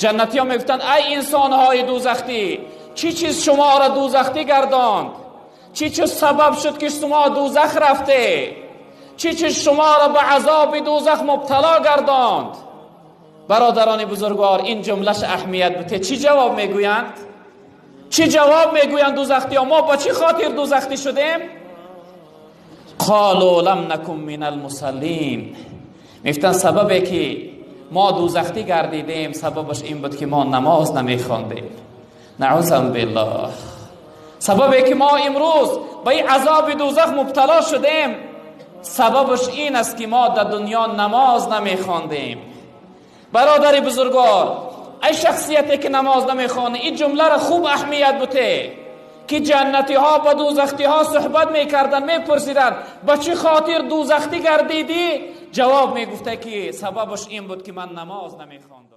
جنتی ها میگفتند ای انسان های دوزختی، چی چیز شما را دوزختی گرداند؟ چی چیز سبب شد که شما دوزخ رفته؟ چی چیز شما را به عذاب دوزخ مبتلا گرداند؟ برادران بزرگوار، این جملهش اهمیت بده. چی جواب میگویند؟ چی جواب میگویند دوزختی ها؟ ما با چی خاطر دوزختی شدیم؟ قالوا لم نکن من المصلین. میفتن سببی که ما دوزختی گردیدیم سببش این بود که ما نماز نمیخواندیم. نعوذ بالله. سببی که ما امروز به این عذاب دوزخ مبتلا شدیم سببش این است که ما در دنیا نماز نمیخواندیم. برادر بزرگوار، ای شخصیتی که نماز نمیخوانه، این جمله را خوب اهمیت بده که جنتی ها با دوزختی ها صحبت میکردن، میپرسیدن با چی خاطر دوزختی گردیدی؟ جواب میگفته که سببش این بود که من نماز نمیخواندم.